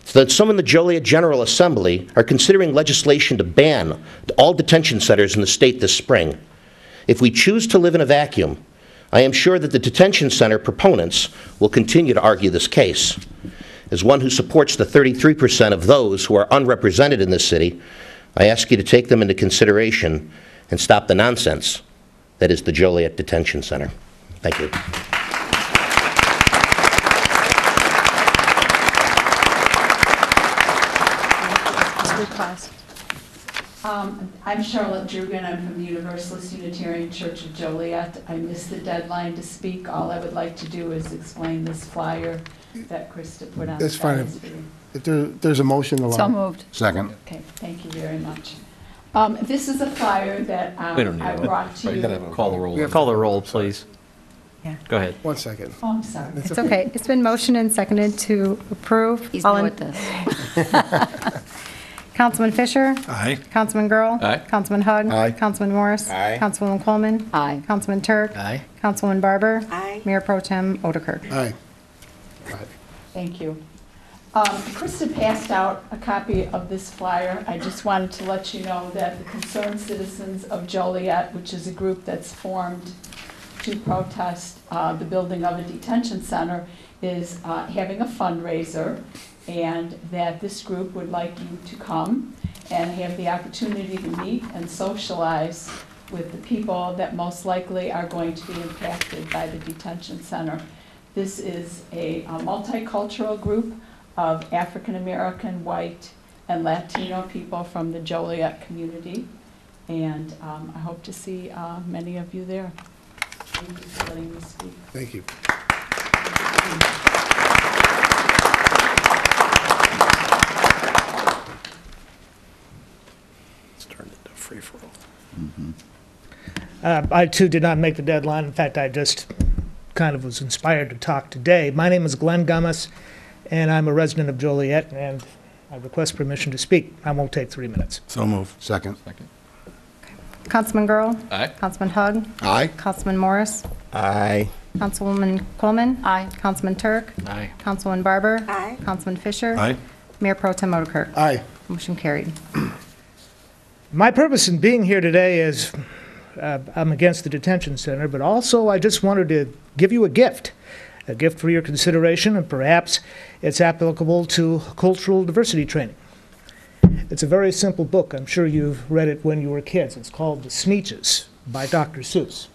So that some in the Joliet General Assembly are considering legislation to ban all detention centers in the state this spring. If we choose to live in a vacuum, I am sure that the detention center proponents will continue to argue this case. As one who supports the 33% of those who are unrepresented in this city, I ask you to take them into consideration and stop the nonsense that is the Joliet Detention Center. Thank you. I'm Charlotte Drugan. I'm from the Universalist Unitarian Church of Joliet. I missed the deadline to speak. All I would like to do is explain this flyer that Krista put on. That's fine. If there's a motion allowed. So moved. Second. Okay, thank you very much. This is a flyer that We don't need I it. brought to you. Call the roll. Call the roll, please. Yeah. Go ahead. 1 second. Oh, I'm sorry. It's okay. It's been motioned and seconded to approve. He's All new in- at this. Councilman Fisher? Aye. Councilman Girl? Aye. Councilman Hug? Aye. Councilman Morris? Aye. Councilwoman Coleman? Aye. Councilman Turk? Aye. Councilwoman Barber? Aye. Mayor Pro Tem Odekirk. Aye. Thank you. Krista passed out a copy of this flyer. I just wanted to let you know that the Concerned Citizens of Joliet, which is a group that's formed to protest the building of a detention center, is having a fundraiser, and that this group would like you to come and have the opportunity to meet and socialize with the people that most likely are going to be impacted by the detention center. This is a multicultural group of African American, white, and Latino people from the Joliet community. and I hope to see many of you there. Thank you for letting me speak. Thank you. It's turned into free-for-all. I too did not make the deadline. In fact, I just kind of was inspired to talk today. My name is Glenn Gummas, and I'm a resident of Joliet, and I request permission to speak. I won't take 3 minutes. So move. Second. Councilman Girl? Aye. Councilman Hug? Aye. Councilman Morris? Aye. Councilwoman Coleman? Aye. Councilman Turk? Aye. Councilwoman Barber? Aye. Councilman Fisher? Aye. Mayor Pro Tem Odekirk? Aye. Motion carried. My purpose in being here today is I'm against the detention center, but also I just wanted to give you a gift for your consideration, and perhaps it's applicable to cultural diversity training. It's a very simple book. I'm sure you've read it when you were kids. It's called The Sneetches by Dr. Seuss.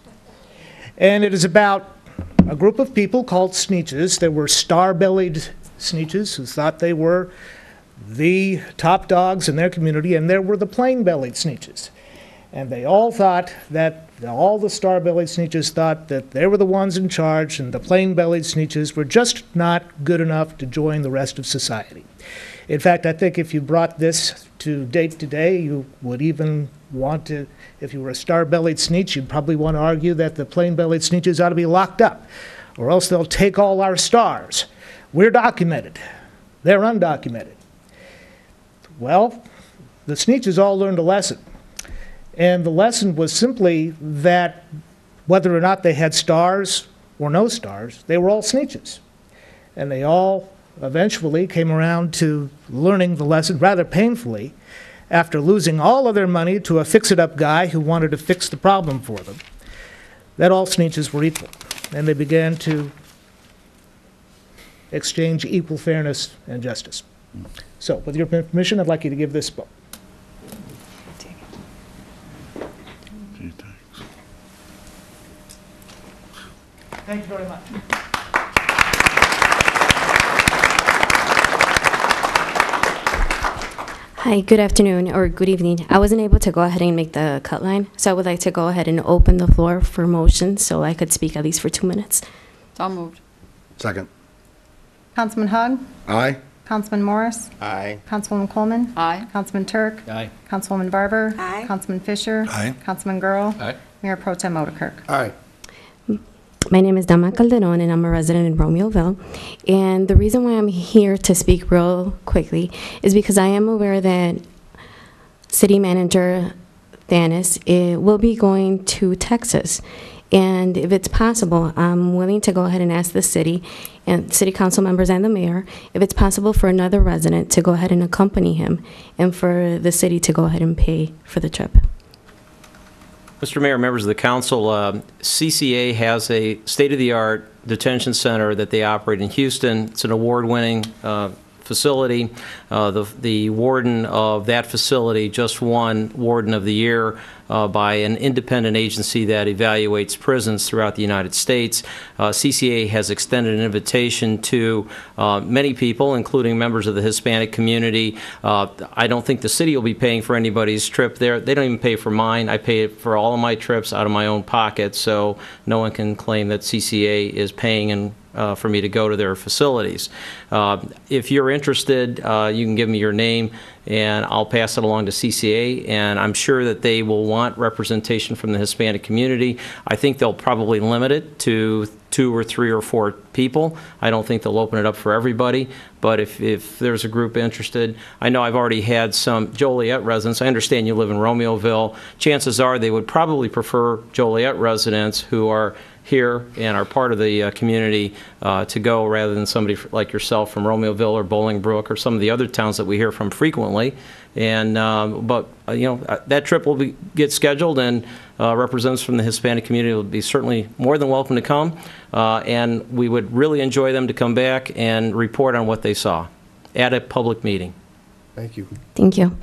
And it is about a group of people called Sneetches. They were star-bellied Sneetches who thought they were the top dogs in their community, and there were the plain-bellied Sneetches. And they all thought that, all the star-bellied Sneetches thought that they were the ones in charge, and the plain-bellied Sneetches were just not good enough to join the rest of society. In fact, I think if you brought this to date today, you would even want to, if you were a star-bellied Sneetch, you'd probably want to argue that the plain-bellied Sneetches ought to be locked up, or else they'll take all our stars. We're documented. They're undocumented. Well, the Sneetches all learned a lesson. And the lesson was simply that whether or not they had stars or no stars, they were all Sneetches. And they all eventually came around to learning the lesson rather painfully after losing all of their money to a fix-it-up guy who wanted to fix the problem for them, that all Sneetches were equal. And they began to exchange equal fairness and justice. So, with your permission, I'd like you to give this book. Thank you very much. Hi, good afternoon or good evening. I wasn't able to go ahead and make the cut line, so I would like to go ahead and open the floor for motion so I could speak at least for 2 minutes. So moved. Second. Councilman Hug? Aye. Councilman Morris? Aye. Councilwoman Coleman? Aye. Councilman Turk? Aye. Councilwoman Barber? Aye. Councilman Fisher? Aye. Councilman Girl? Aye. Mayor Pro Tem Odekirk? Aye. My name is Dama Calderon, and I'm a resident in Romeoville. And the reason why I'm here to speak real quickly is because I am aware that City Manager Thanis will be going to Texas. And if it's possible, I'm willing to go ahead and ask the city and city council members and the mayor if it's possible for another resident to go ahead and accompany him and for the city to go ahead and pay for the trip. Mr. Mayor, members of the council, CCA has a state-of-the-art detention center that they operate in Houston. It's an award-winning facility. The warden of that facility just won Warden of the Year by an independent agency that evaluates prisons throughout the United States. CCA has extended an invitation to many people, including members of the Hispanic community. I don't think the city will be paying for anybody's trip there. They don't even pay for mine. I pay for all of my trips out of my own pocket, so no one can claim that CCA is paying for me to go to their facilities. If you're interested, you can give me your name and I'll pass it along to CCA, and I'm sure that they will want representation from the Hispanic community. I think they'll probably limit it to 2 or 3 or 4 people. I don't think they'll open it up for everybody, but if there's a group interested, I know I've already had some Joliet residents. I understand you live in Romeoville. Chances are they would probably prefer Joliet residents who are here and are part of the community to go rather than somebody like yourself from Romeoville or Bolingbrook or some of the other towns that we hear from frequently. And but you know, that trip will get scheduled, and representatives from the Hispanic community will be certainly more than welcome to come, and we would really enjoy them to come back and report on what they saw at a public meeting. Thank you. Thank you.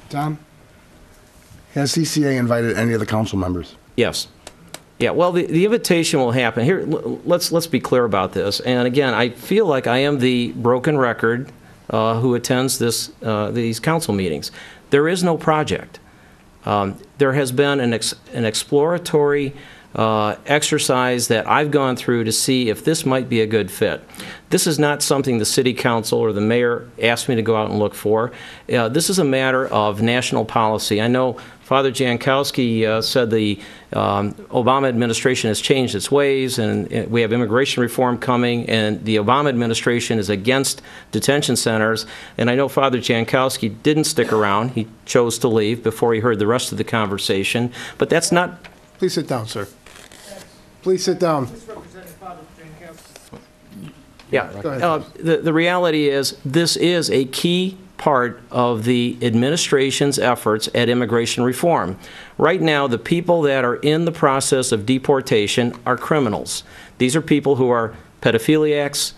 Tom? Has CCA invited any of the council members? Yes. Yeah, well, the invitation will happen. Here, let's be clear about this. And again, I feel like I am the broken record who attends these council meetings. There is no project. There has been an exploratory exercise that I've gone through to see if this might be a good fit. This is not something the city council or the mayor asked me to go out and look for. This is a matter of national policy. I know Father Jankowski said the Obama administration has changed its ways, and we have immigration reform coming, and the Obama administration is against detention centers. And I know Father Jankowski didn't stick around. He chose to leave before he heard the rest of the conversation. But that's not... Please sit down, sir. Please sit down. Yeah. The reality is this is a key part of the administration's efforts at immigration reform. Right now, the people that are in the process of deportation are criminals. These are people who are pedophiliacs,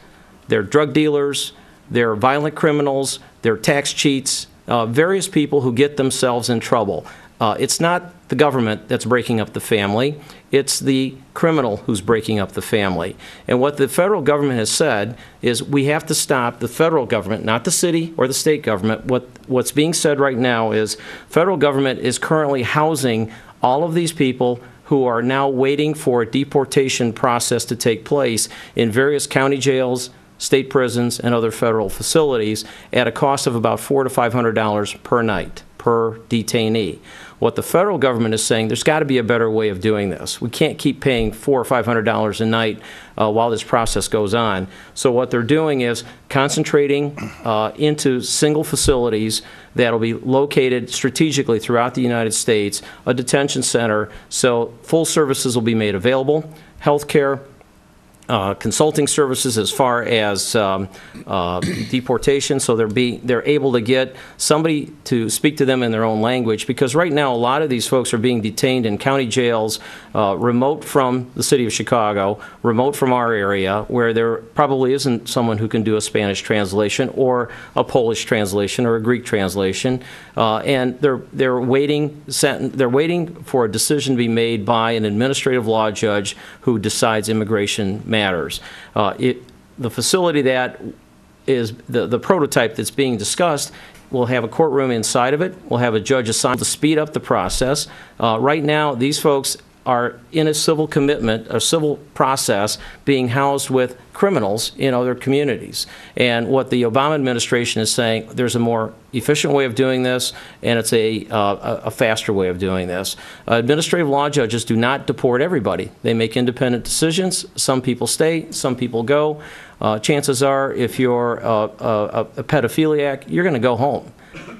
they're drug dealers, they're violent criminals, they're tax cheats, various people who get themselves in trouble. It's not the government that's breaking up the family. It's the criminal who's breaking up the family. And what the federal government has said is we have to stop the federal government, not the city or the state government. What's being said right now is federal government is currently housing all of these people who are now waiting for a deportation process to take place in various county jails, state prisons, and other federal facilities at a cost of about $400 to $500 per night per detainee. What the federal government is saying, there's got to be a better way of doing this. We can't keep paying $400 or $500 a night while this process goes on. So what they're doing is concentrating into single facilities that will be located strategically throughout the United States, a detention center, so full services will be made available, health care, consulting services as far as deportation, so they're able to get somebody to speak to them in their own language, because right now a lot of these folks are being detained in county jails remote from the city of Chicago, remote from our area, where there probably isn't someone who can do a Spanish translation or a Polish translation or a Greek translation, and they're waiting for a decision to be made by an administrative law judge who decides immigration matters. The facility that is the prototype that's being discussed will have a courtroom inside of it. We'll have a judge assigned to speed up the process. Right now, these folks are in a civil commitment, a civil process, being housed with criminals in other communities. And what the Obama administration is saying, there's a more efficient way of doing this, and it's a faster way of doing this. Administrative law judges do not deport everybody. They make independent decisions. Some people stay, some people go. Chances are, if you're a pedophiliac, you're going to go home.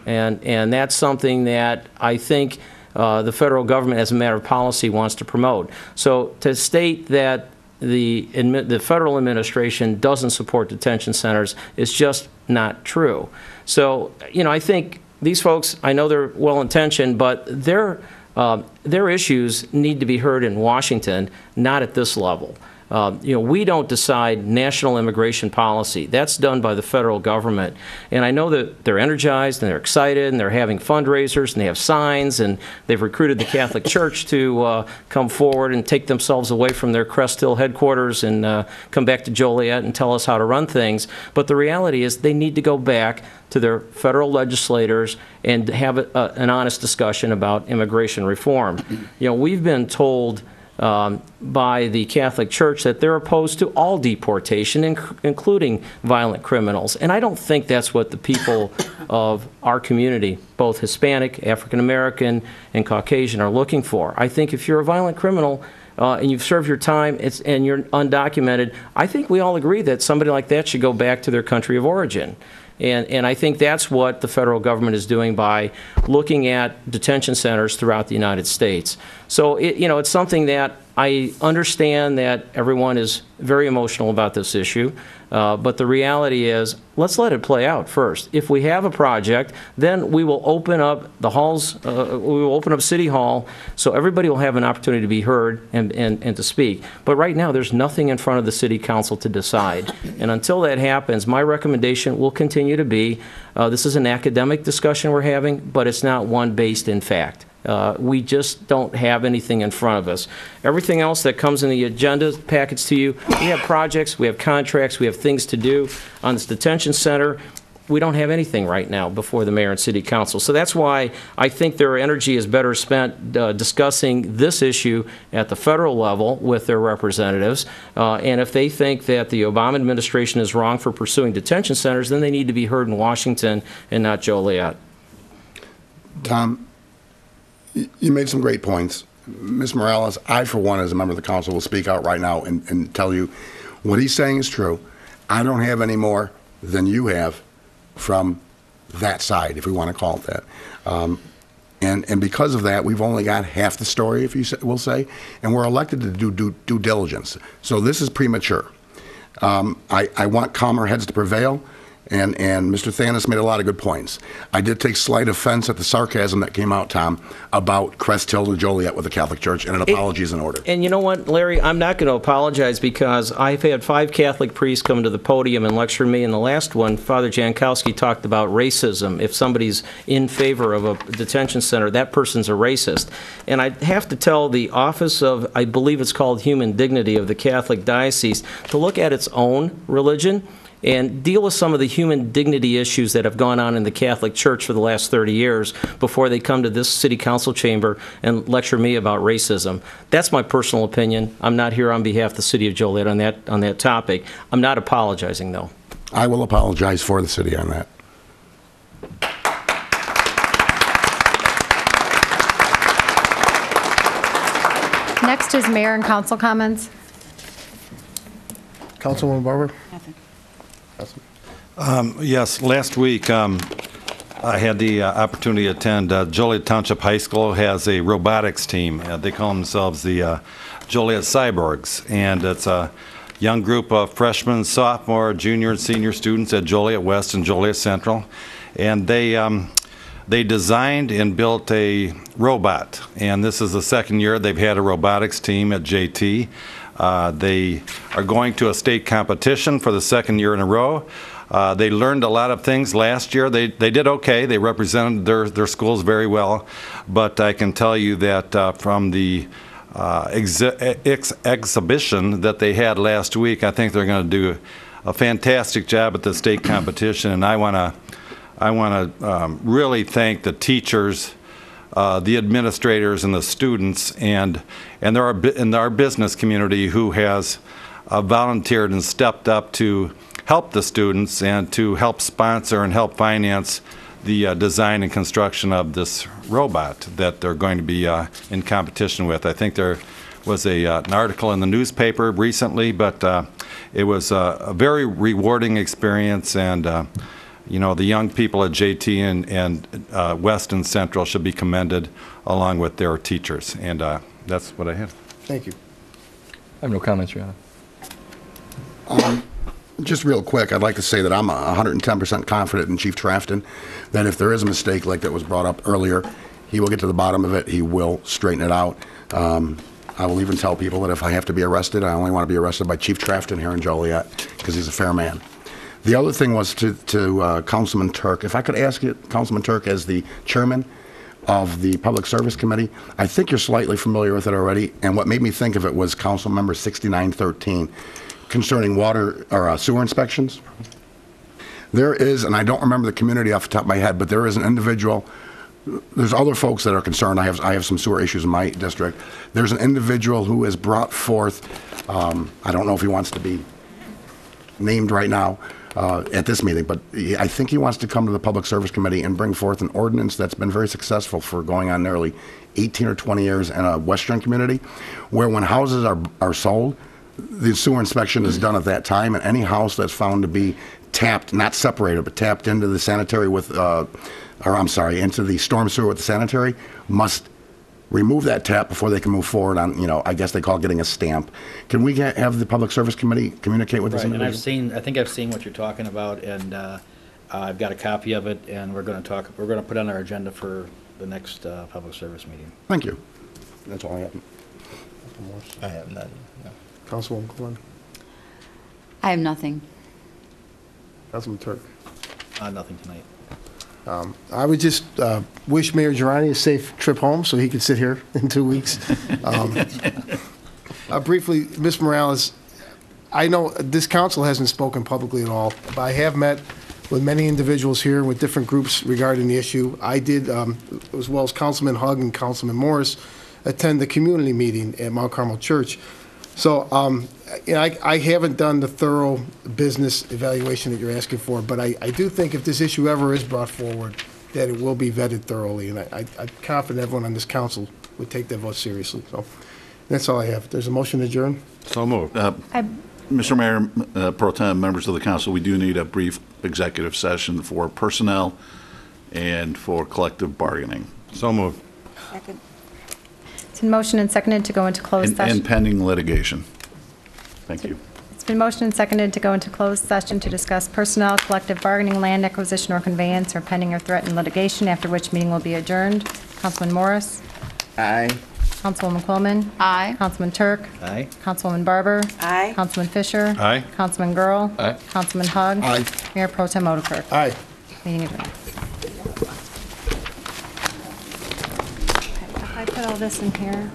And that's something that I think the federal government, as a matter of policy, wants to promote. So to state that the federal administration doesn't support detention centers is just not true. So, I think these folks, I know they're well-intentioned, but their issues need to be heard in Washington, not at this level. We don't decide national immigration policy. That's done by the federal government. And I know that they're energized and they're excited and they're having fundraisers and they have signs and they've recruited the Catholic Church to come forward and take themselves away from their Crest Hill headquarters and come back to Joliet and tell us how to run things. But the reality is they need to go back to their federal legislators and have an honest discussion about immigration reform. We've been told by the Catholic Church that they're opposed to all deportation, including violent criminals. And I don't think that's what the people of our community, both Hispanic, African American, and Caucasian, are looking for. I think if you're a violent criminal and you've served your time and you're undocumented, I think we all agree that somebody like that should go back to their country of origin. And I think that's what the federal government is doing by looking at detention centers throughout the United States. So, it's something that I understand that everyone is very emotional about this issue, but the reality is, let's let it play out first. If we have a project, then we will open up the halls, we will open up City Hall, so everybody will have an opportunity to be heard and to speak. But right now, there's nothing in front of the City Council to decide. And until that happens, my recommendation will continue to be, this is an academic discussion we're having, but it's not one based in fact. We just don't have anything in front of us. Everything else that comes in the agenda packets to you, we have projects, we have contracts, we have things to do on this detention center. we don't have anything right now before the mayor and city council. So that's why I think their energy is better spent discussing this issue at the federal level with their representatives. And if they think that the Obama administration is wrong for pursuing detention centers, then they need to be heard in Washington and not Joliet. Tom, you made some great points. Ms. Morales, I, for one, as a member of the council, will speak out right now and tell you what he's saying is true. I don't have any more than you have from that side, if we want to call it that. And because of that, we've only got half the story, if you will say, and we're elected to do due diligence. So this is premature. I want calmer heads to prevail, and Mr. Thanis made a lot of good points. I did take slight offense at the sarcasm that came out, Tom, about Crest Hill and Joliet with the Catholic Church, and an apology is in order. And you know what, Larry, I'm not going to apologize, because I've had 5 Catholic priests come to the podium and lecture me, and the last one, Father Jankowski, talked about racism. If somebody's in favor of a detention center, that person's a racist. And I have to tell the Office of, I believe it's called Human Dignity of the Catholic Diocese, to look at its own religion and deal with some of the human dignity issues that have gone on in the Catholic Church for the last 30 years before they come to this city council chamber and lecture me about racism. That's my personal opinion. I'm not here on behalf of the city of Joliet on that topic. I'm not apologizing, though. I will apologize for the city on that. Next is mayor and council comments. Councilwoman Barber? Yes, last week I had the opportunity to attend Joliet Township High School has a robotics team. They call themselves the Joliet Cyborgs, and it's a young group of freshmen, sophomore, junior, and senior students at Joliet West and Joliet Central, and they designed and built a robot, and this is the second year they've had a robotics team at JT. They are going to a state competition for the second year in a row. They learned a lot of things last year. They did okay. They represented their schools very well. But I can tell you that from the exhibition that they had last week, I think they're going to do a fantastic job at the state competition. And I want to really thank the teachers, the administrators, and the students, and our business community who has volunteered and stepped up to help the students and to help sponsor and help finance the design and construction of this robot that they're going to be in competition with. I think there was an article in the newspaper recently, but it was a very rewarding experience, and you know, the young people at JT and West and Central should be commended along with their teachers, and that's what I have. Thank you. I have no comments, Your Honor. Just real quick, I'd like to say that I'm 110% confident in Chief Trafton, that if there is a mistake like that was brought up earlier, he will get to the bottom of it. He will straighten it out. I will even tell people that if I have to be arrested, I only want to be arrested by Chief Trafton here in Joliet, because he's a fair man. The other thing was to Councilman Turk. If I could ask you, Councilman Turk, as the chairman of the Public Service Committee, I think you're slightly familiar with it already, and what made me think of it was Council Member 6913 concerning water or sewer inspections. There is, and I don't remember the community off the top of my head, but there is an individual. There's other folks that are concerned. I have some sewer issues in my district. There's an individual who has brought forth, I don't know if he wants to be named right now at this meeting, but I think he wants to come to the Public Service Committee and bring forth an ordinance that's been very successful for going on nearly 18 or 20 years in a western community, where when houses are sold, the sewer inspection is done at that time, and any house that's found to be tapped, not separated, but tapped into the sanitary with, into the storm sewer with the sanitary, must remove that tap before they can move forward on, I guess they call it getting a stamp. Can we have the Public Service Committee communicate with this individual? And I think I've seen what you're talking about, and I've got a copy of it, and we're going to put it on our agenda for the next Public Service meeting. Thank you. That's all I have. I have none. No. Councilwoman Glenn? I have nothing. Councilman Turk? Nothing tonight. I would just wish Mayor Girani a safe trip home so he can sit here in 2 weeks. Briefly, Ms. Morales, I know this council hasn't spoken publicly at all, but I have met with many individuals here, with different groups regarding the issue. I did, as well as Councilman Hugg and Councilman Morris, attend the community meeting at Mount Carmel Church. So I haven't done the thorough business evaluation that you're asking for, but I do think if this issue ever is brought forward, that it will be vetted thoroughly, and I'm confident everyone on this council would take that vote seriously. So that's all I have. There's a motion to adjourn? So moved. Mr. Mayor, Pro Tem, members of the council, we do need a brief executive session for personnel and for collective bargaining. So moved. Second. It's been motioned and seconded to go into closed session. And pending litigation. Thank you. It's been motioned and seconded to go into closed session to discuss personnel, collective bargaining, land acquisition or conveyance, or pending or threatened litigation, after which meeting will be adjourned. Councilman Morris? Aye. Councilwoman Quillman? Aye. Councilman Turk? Aye. Councilwoman Barber? Aye. Councilman Fisher? Aye. Councilman Girl? Aye. Councilman Hugg? Aye. Mayor Pro Tem Odekirk? Aye. Meeting adjourned. If I put all this in here.